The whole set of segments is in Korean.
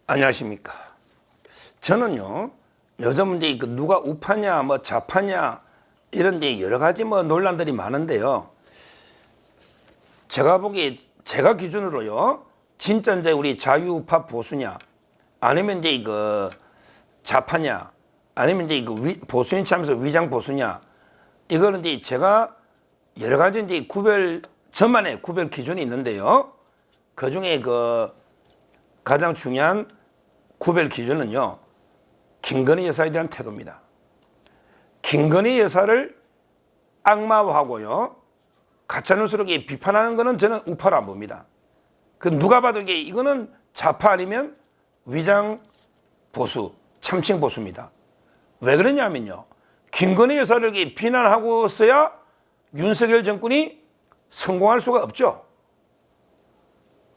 안녕하십니까. 저는요, 요즘 이제 누가 우파냐, 뭐 좌파냐, 이런 데 여러 가지 논란들이 많은데요. 제가 보기에, 제가 기준으로요, 진짜 이제 우리 자유우파 보수냐, 아니면 이제 좌파냐, 아니면 이제 보수인 참에서 위장 보수냐, 이거는 이제 제가 여러 가지 이제 저만의 구별 기준이 있는데요. 그 중에 가장 중요한 구별 기준은요, 김건희 여사에 대한 태도입니다. 김건희 여사를 악마화하고요, 가짜뉴스로 비판하는 것은 저는 우파로 안 봅니다. 누가 봐도 이거는 좌파 아니면 위장 보수, 참칭 보수입니다. 왜 그러냐면요, 김건희 여사를 비난하고서야 윤석열 정권이 성공할 수가 없죠.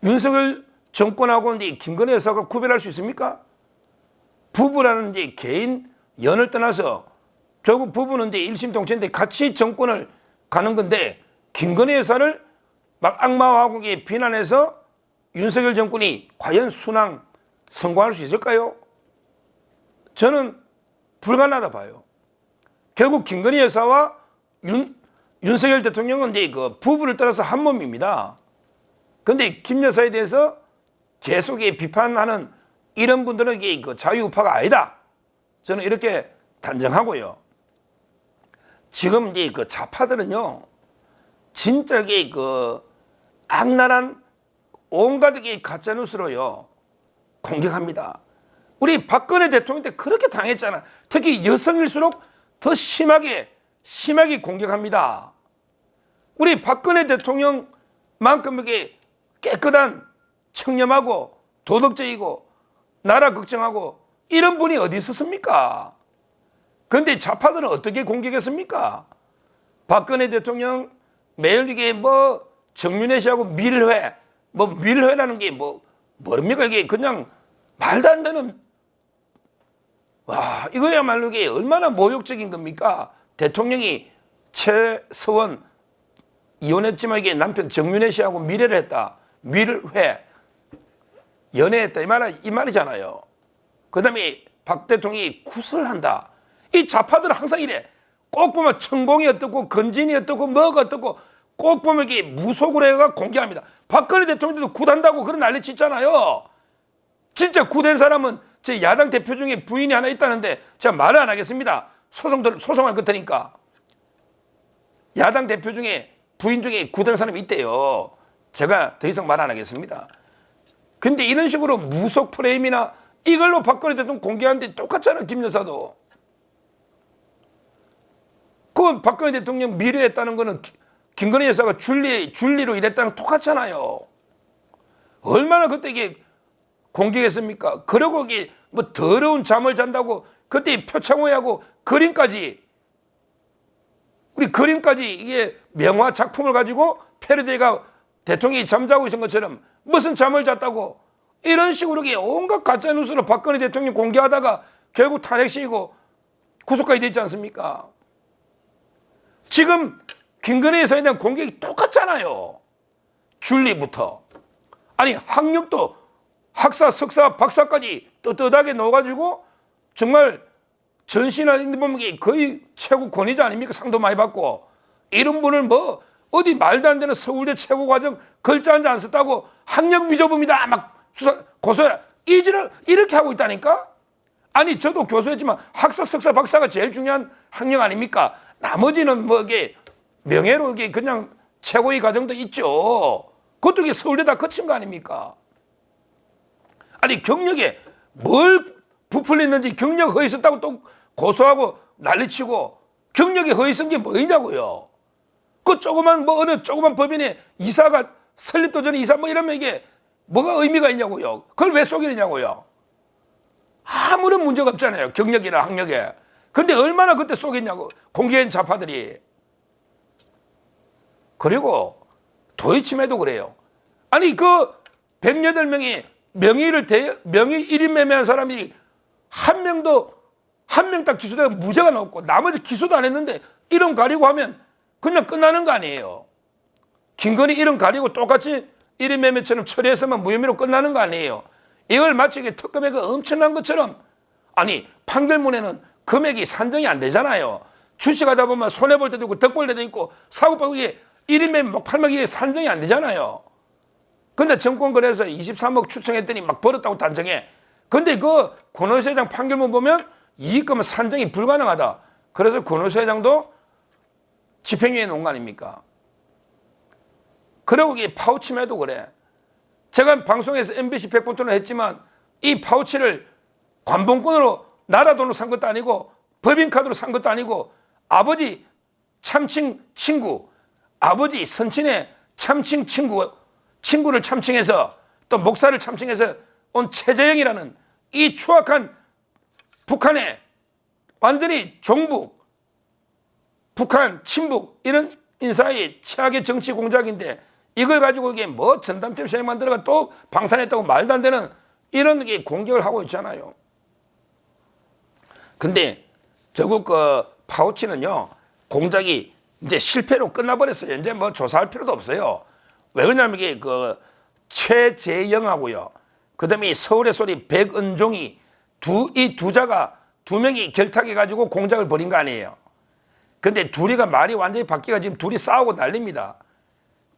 윤석열 정권하고 이제 김건희 여사가 구별할 수 있습니까? 부부라는 이제 개인 연을 떠나서 결국 부부는 이제 일심동체인데 같이 정권을 가는 건데, 김건희 여사를 막 악마화하고 비난해서 윤석열 정권이 과연 순항 성공할 수 있을까요? 저는 불가능하다 봐요. 결국 김건희 여사와 윤석열 대통령은 이제 부부를 떠나서 한 몸입니다. 그런데 김 여사에 대해서 계속 비판하는 이런 분들은 자유우파가 아니다. 저는 이렇게 단정하고요. 지금 이제 좌파들은요, 진짜 악랄한 온갖 가짜뉴스로요, 공격합니다. 우리 박근혜 대통령 때 그렇게 당했잖아. 특히 여성일수록 더 심하게 공격합니다. 우리 박근혜 대통령만큼 깨끗한, 청렴하고 도덕적이고 나라 걱정하고 이런 분이 어디 있었습니까? 그런데 좌파들은 어떻게 공격했습니까? 박근혜 대통령 매일 정윤회 씨하고 밀회라는 게 뭡니까? 이게 그냥 말도 안 되는, 와, 이거야말로 이게 얼마나 모욕적인 겁니까? 대통령이 최서원 이혼했지만 남편 정윤회 씨하고 밀회를 했다. 밀회, 연애했다. 이 말이잖아요. 그 다음에 박 대통령이 구설한다. 이 좌파들은 항상 이래. 꼭 보면 천공이 어떻고 건진이 어떻고 뭐가 어떻고 꼭 보면 무속으로 해가 공개합니다. 박근혜 대통령도 굿한다고 그런 난리 치잖아요. 진짜 굿한 사람은 제 야당 대표 중에 부인이 하나 있다는데 제가 말을 안 하겠습니다. 소송할 것 테니까. 야당 대표 중에 부인 중에 굿한 사람이 있대요. 제가 더 이상 말 안 하겠습니다. 근데 이런 식으로 무속 프레임이나 이걸로 박근혜 대통령 공개하는데 똑같잖아요. 김 여사도. 그 박근혜 대통령 미래했다는 거는 김건희 여사가 줄리로 일했다는 똑같잖아요. 얼마나 그때 공격했습니까? 그리고 더러운 잠을 잔다고 그때 표창호하고 그림까지 이게 명화 작품을 가지고 패러디가 대통령이 잠자고 있는 것처럼 무슨 잠을 잤다고 이런 식으로 온갖 가짜뉴스로 박근혜 대통령 공개하다가 결국 탄핵시키고 구속까지 됐지 않습니까? 지금 김건희 여사에 대한 공격이 똑같잖아요. 줄리부터. 아니 학력도 학사, 석사, 박사까지 떳떳하게 넣어가지고 정말 전신하는 보면 거의 최고 권위자 아닙니까? 상도 많이 받고. 이런 분을 어디 말도 안 되는 서울대 최고 과정 글자 한 장 안 썼다고 학력 위조범이다 막 고소해라. 이렇게 하고 있다니까? 아니 저도 교수했지만 학사, 석사, 박사가 제일 중요한 학력 아닙니까? 나머지는 명예로 그냥 최고의 과정도 있죠. 그것도 서울대 다 거친 거 아닙니까? 아니 경력에 뭘 부풀렸는지 경력 허위 썼다고 또 고소하고 난리치고 경력에 허위 쓴 게 뭐냐고요. 그 어느 조그만 법인에 이사가 설립도 전에 이사 이러면 이게 뭐가 의미가 있냐고요. 그걸 왜 속이느냐고요. 아무런 문제가 없잖아요. 경력이나 학력에. 근데 얼마나 그때 속였냐고. 공개한 좌파들이. 그리고 도이치매도 그래요. 아니 108명이 명의 1인 매매한 사람이 한 명 딱 기소되고 무죄가 나왔고 나머지 기소도 안 했는데 이름 가리고 하면 그냥 끝나는 거 아니에요. 김건희 이름 가리고 똑같이 1인 매매처럼 처리해서만 무혐의로 끝나는 거 아니에요. 이걸 마치 특검액이 엄청난 것처럼, 아니 판결문에는 금액이 산정이 안 되잖아요. 주식하다 보면 손해볼 때도 있고 덕볼 때도 있고 사고팔고 이게 1인면 막 팔면 이게 산정이 안 되잖아요. 근데 증권거래에서 23억 추정했더니 막 벌었다고 단정해. 근데 그 권오수 회장 판결문 보면 이익금은 산정이 불가능하다. 그래서 권오수 회장도 집행유예 놓은 거 아닙니까? 그리고 이 파우치매도 그래. 제가 방송에서 MBC 100번 토론을 했지만 이 파우치를 관본권으로 나라 돈으로 산 것도 아니고 법인카드로 산 것도 아니고 아버지 참칭 친구, 아버지 선친의 참칭 친구를 참칭해서 또 목사를 참칭해서 온 최재형이라는 이 추악한 북한의 완전히 종북, 북한 친북 이런 인사의 최악의 정치 공작인데 이걸 가지고 이게 뭐 전담팀 세력 만들어가 또 방탄했다고 말도 안 되는 이런 게 공격을 하고 있잖아요. 근데 결국 그 파우치는요 공작이 이제 실패로 끝나버렸어요. 이제 뭐 조사할 필요도 없어요. 왜 그러냐면 이게 그 최재영하고요. 그다음에 서울의 소리 백은종이 이 두 자가 두 명이 결탁해가지고 공작을 벌인 거 아니에요. 근데 둘이가 말이 완전히 바뀌가 지금 둘이 싸우고 난립니다.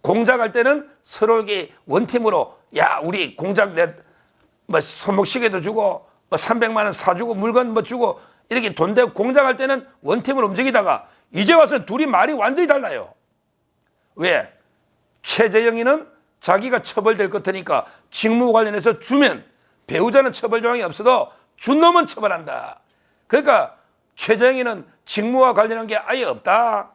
공작할 때는 서로에게 원팀으로 야 우리 공작 뭐 손목시계도 주고 뭐 300만 원 사주고 물건 뭐 주고 이렇게 돈 대고 공작할 때는 원팀으로 움직이다가 이제 와서 둘이 말이 완전히 달라요. 왜? 최재영이는 자기가 처벌될 것 같으니까 직무 관련해서 주면 배우자는 처벌 조항이 없어도 준 놈은 처벌한다. 그러니까 최재영이는 직무와 관련한 게 아예 없다.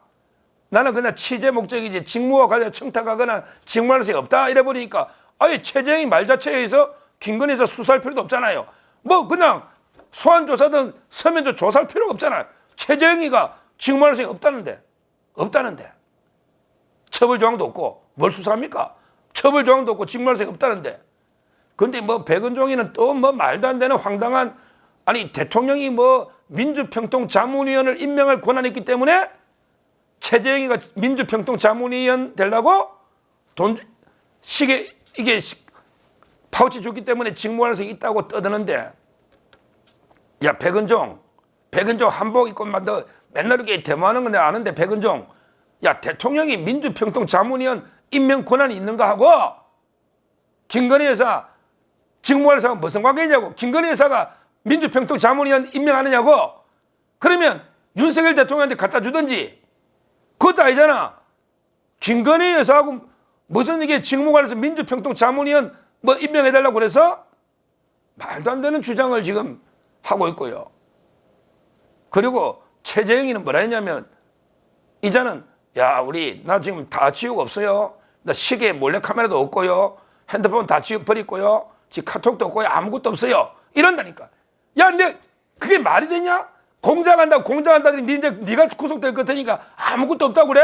나는 그냥 취재 목적이지 직무와 관련 청탁하거나 직무할 수 없다 이래 버리니까 아예 최재형이 말 자체에 의해서 김건희에서 수사할 필요도 없잖아요. 뭐 그냥 소환조사든 서면조 조사할 필요가 없잖아요. 최재형이가 직무할 수 없다는데 처벌 조항도 없고 뭘 수사합니까? 처벌 조항도 없고 직무할 수 없다는데. 근데 뭐 백은종이는 또 뭐 말도 안 되는 황당한 아니 대통령이 뭐 민주평통자문위원을 임명할 권한이 있기 때문에 최재형이가 민주평통자문위원 되려고 돈 시계 이게 파우치 줬기 때문에 직무할 수 있다고 떠드는데 야 백은종 한복 입고 너 맨날 이렇게 데모하는 건 내가 아는데 백은종 야 대통령이 민주평통자문위원 임명 권한이 있는가 하고 김건희 여사 직무할 사가 무슨 관계냐고 김건희 여사가 민주평통자문위원 임명하느냐고 그러면 윤석열 대통령한테 갖다 주든지 그것도 아니잖아. 김건희 여사하고 무슨 이게 직무관에서 민주평통자문위원 뭐 임명해달라고 그래서 말도 안 되는 주장을 지금 하고 있고요. 그리고 최재형이는 뭐라 했냐면 이자는 야 우리 나 지금 다 지우고 없어요. 나 시계 몰래카메라도 없고요. 핸드폰 다 지우 버리고요. 지금 카톡도 없고요. 아무것도 없어요. 이런다니까. 야 근데 그게 말이 되냐? 공작한다더니 네가 구속될 것 같으니까 아무것도 없다고 그래?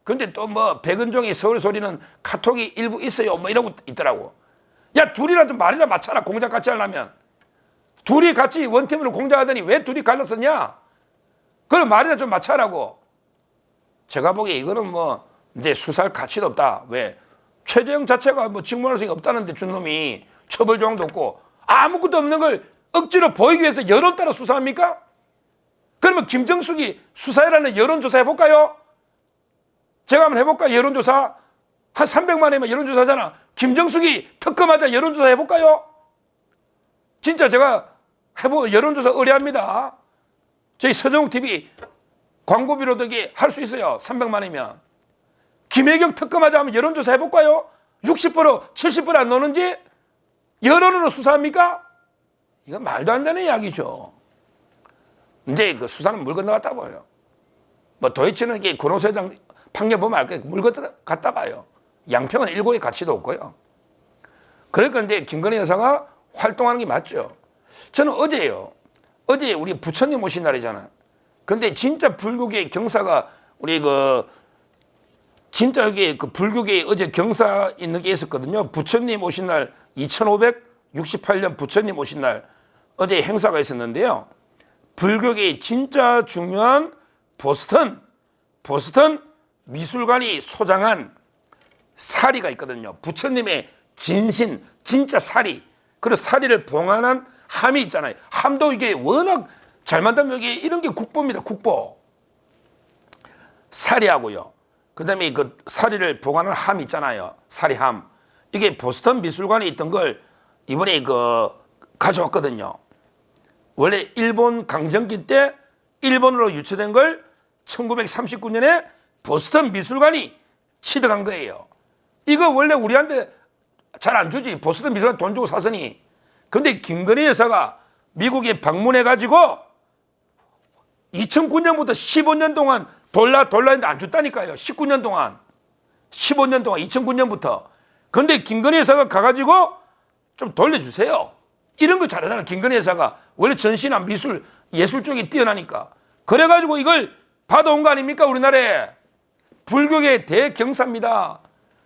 근데 또 뭐 백은종이 서울 소리는 카톡이 일부 있어요 뭐 이러고 있더라고. 야 둘이랑 좀 말이나 맞춰라. 공작 같이 하려면 둘이 같이 원팀으로 공작하더니 왜 둘이 갈랐었냐? 그럼 말이나 좀 맞춰라고. 제가 보기에 이거는 뭐 이제 수사할 가치도 없다. 왜? 최재형 자체가 뭐 직무할 수 없다는데 준 놈이 처벌 조항도 없고 아무것도 없는 걸 억지로 보이기 위해서 여론 따라 수사합니까? 그러면 김정숙이 수사해라는 여론조사 해볼까요? 제가 한번 해볼까요? 여론조사 한 300만이면 여론조사잖아. 김정숙이 특검하자 여론조사 해볼까요? 진짜 제가 여론조사 의뢰합니다. 저희 서정욱TV 광고비로도 할 수 있어요. 300만이면. 김혜경 특검하자 하면 여론조사 해볼까요? 60% 70%안 노는지 여론으로 수사합니까? 이건 말도 안 되는 이야기죠. 이제 그 수사는 물 건너갔다 봐요. 뭐 도이치는 이게 권오수 회장 판결 보면 알 거예요. 물 건너갔다 봐요. 양평은 일고의 가치도 없고요. 그러니까 이제 김건희 여사가 활동하는 게 맞죠. 저는 어제 우리 부처님 오신 날이잖아요. 근데 진짜 불교계 경사가 우리 진짜 여기 불교계 어제 경사 있는 게 있었거든요. 부처님 오신 날 2568년 부처님 오신 날 어제 행사가 있었는데요. 불교계 진짜 중요한 보스턴 미술관이 소장한 사리가 있거든요. 부처님의 진신, 진짜 사리, 그리고 사리를 봉안한 함이 있잖아요. 함도 이게 워낙 잘 만들면 이게 이런 게 국보입니다. 국보. 사리하고요. 그 다음에 그 사리를 봉안한 함 있잖아요. 사리함. 이게 보스턴 미술관에 있던 걸 이번에 가져왔거든요. 원래 일본 강점기 때 일본으로 유치된 걸 1939년에 보스턴 미술관이 취득한 거예요. 이거 원래 우리한테 잘 안 주지. 보스턴 미술관 돈 주고 사서니. 그런데 김건희 여사가 미국에 방문해가지고 2009년부터 15년 동안 돌라했는데 안 줬다니까요. 19년 동안. 15년 동안 2009년부터. 그런데 김건희 여사가 가가지고 좀 돌려주세요. 이런 걸 잘하잖아. 김건희 여사가 원래 전시나 미술, 예술 쪽에 뛰어나니까. 그래가지고 이걸 받아온 거 아닙니까? 우리나라에. 불교계 대경사입니다.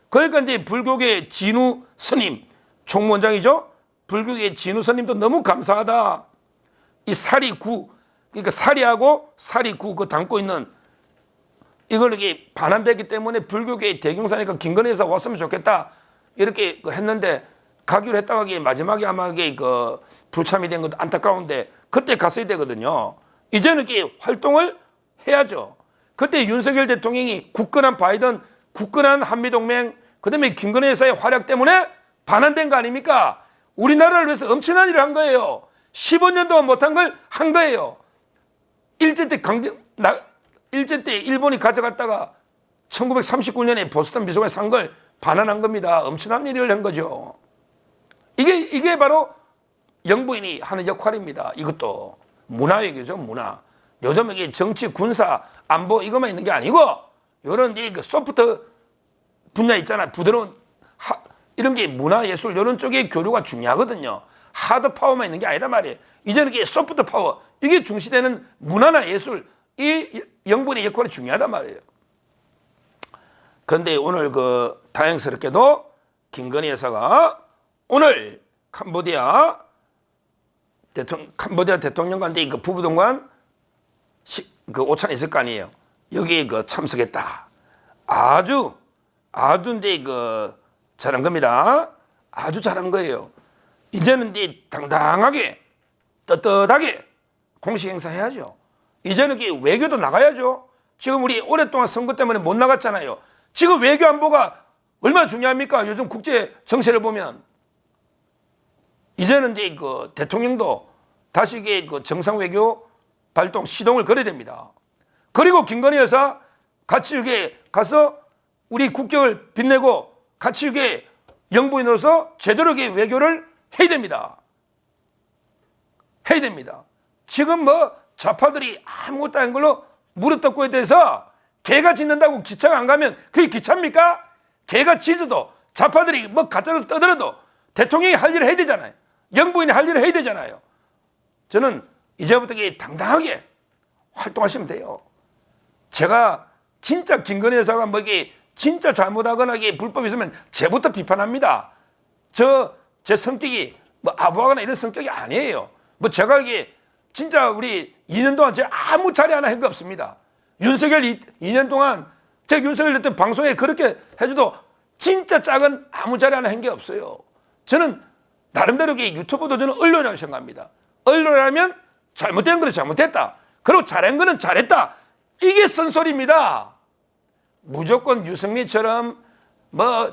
그러니까 이제 불교계 진우 스님, 총무원장이죠. 불교계 진우 스님도 너무 감사하다. 이 사리구, 그러니까 사리하고 사리구 그 담고 있는 이걸 이렇게 반환됐기 때문에 불교계 대경사니까 김건희 여사 왔으면 좋겠다. 이렇게 했는데 가기로 했다가 마지막에 아마 이게 불참이 된 것도 안타까운데 그때 갔어야 되거든요. 이제는 이렇게 활동을 해야죠. 그때 윤석열 대통령이 굳건한 바이든, 굳건한 한미동맹, 그 다음에 김건희 여사의 활약 때문에 반환된 거 아닙니까? 우리나라를 위해서 엄청난 일을 한 거예요. 15년 동안 못한 걸 한 거예요. 일제 때 일본이 가져갔다가 1939년에 보스턴 미술관에 산 걸 반환한 겁니다. 엄청난 일을 한 거죠. 이게 바로 영부인이 하는 역할입니다. 이것도 문화외교죠, 문화. 요즘 이게 정치, 군사, 안보 이것만 있는 게 아니고 이런 그 소프트 분야 있잖아요. 부드러운 이런 게 문화예술 이런 쪽의 교류가 중요하거든요. 하드 파워만 있는 게 아니란 말이에요. 이제는 이게 소프트 파워 이게 중시되는 문화나 예술 이 영부인의 역할이 중요하단 말이에요. 그런데 오늘 다행스럽게도 김건희 여사가 오늘 캄보디아 대통령과 그 부부동관 오찬에 있을 거 아니에요. 여기에 참석했다. 아주 이제 잘한 겁니다. 아주 잘한 거예요. 이제는 이제 당당하게 떳떳하게 공식 행사해야죠. 이제는 외교도 나가야죠. 지금 우리 오랫동안 선거 때문에 못 나갔잖아요. 지금 외교 안보가 얼마나 중요합니까? 요즘 국제 정세를 보면 이제는 이제 대통령도 다시 이게 정상 외교 발동 시동을 걸어야 됩니다. 그리고 김건희 여사 같이 이렇게 가서 우리 국격을 빛내고 같이 이렇게 영부인으로서 제대로 외교를 해야 됩니다. 해야 됩니다. 지금 좌파들이 아무것도 아닌 걸로 무릎떡고에 대해서 개가 짖는다고 기차가 안 가면 그게 기차입니까? 개가 짖어도 좌파들이 가짜로 떠들어도 대통령이 할 일을 해야 되잖아요. 영부인이 할 일을 해야 되잖아요. 저는 이제부터 당당하게 활동하시면 돼요. 제가 진짜 김건희 여사가 이게 진짜 잘못하거나 이게 불법이 있으면 제부터 비판합니다. 제 성격이 아부하거나 이런 성격이 아니에요. 제가 이게 진짜 우리 2년 동안 제가 아무 자리 하나 한 거 없습니다. 윤석열 2년 동안 제가 윤석열 대통령 방송에 그렇게 해줘도 진짜 작은 아무 자리 하나 한 게 없어요. 저는 나름대로 유튜브도 저는 언론이라고 생각합니다. 언론이라면 잘못된 거는 잘못했다. 그리고 잘한 거는 잘했다. 이게 쓴소리입니다. 무조건 유승민처럼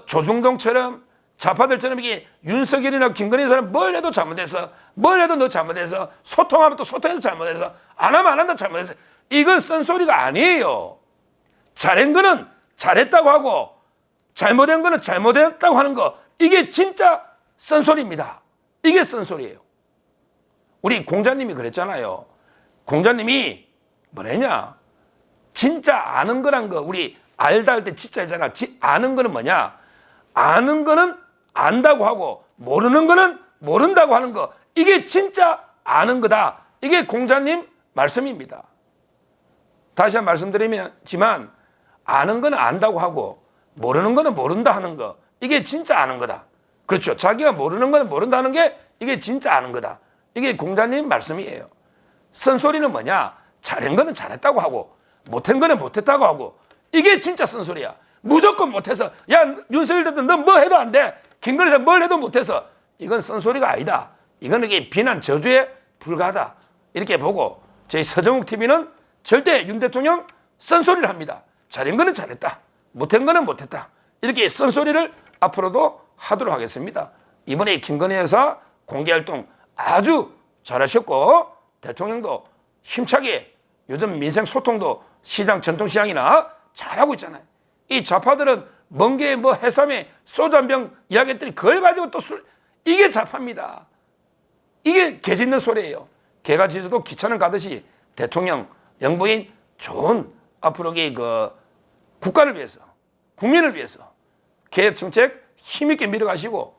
조중동처럼 좌파들처럼 이게 윤석열이나 김건희 사람 뭘 해도 잘못해서 뭘 해도 너 잘못해서 소통하면 또 소통해서 잘못해서 안 하면 안 한다 잘못해서 이건 쓴소리가 아니에요. 잘한 거는 잘했다고 하고 잘못한 거는 잘못했다고 하는 거 이게 진짜 쓴소리입니다. 이게 쓴소리예요. 우리 공자님이 그랬잖아요. 공자님이 뭐랬냐? 진짜 아는 거란 거 우리 알다 할 때 진짜잖아. 아는 거는 뭐냐? 아는 거는 안다고 하고 모르는 거는 모른다고 하는 거 이게 진짜 아는 거다. 이게 공자님 말씀입니다. 다시 한번 말씀드리지만 아는 거는 안다고 하고 모르는 거는 모른다 하는 거 이게 진짜 아는 거다. 그렇죠. 자기가 모르는 거는 모른다는 게 이게 진짜 아는 거다. 이게 공자님 말씀이에요. 쓴소리는 뭐냐? 잘한 거는 잘했다고 하고 못한 거는 못했다고 하고 이게 진짜 쓴소리야. 무조건 못해서 야 윤석열 대통령 너 뭐 해도 안 돼. 김건희 여사 뭘 해도 못해서 이건 쓴소리가 아니다. 이거는 이게 비난 저주에 불과하다. 이렇게 보고 저희 서정욱 TV는 절대 윤 대통령 쓴소리를 합니다. 잘한 거는 잘했다. 못한 거는 못했다. 이렇게 쓴소리를 앞으로도 하도록 하겠습니다. 이번에 김건희 여사 공개활동 아주 잘하셨고 대통령도 힘차게 요즘 민생 소통도 시장 전통시장이나 잘하고 있잖아요. 이 좌파들은 먼게 뭐 해삼에 소주 한 병 이야기했더니 그걸 가지고 또 술, 이게 좌파입니다. 이게 개 짖는 소리예요. 개가 짖어도 기차는 가듯이 대통령 영부인 좋은 앞으로 그 국가를 위해서 국민을 위해서 개혁 정책 힘있게 밀어가시고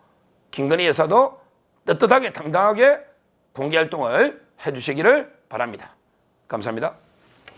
김건희 여사도 떳떳하게 당당하게 공개활동을 해주시기를 바랍니다. 감사합니다.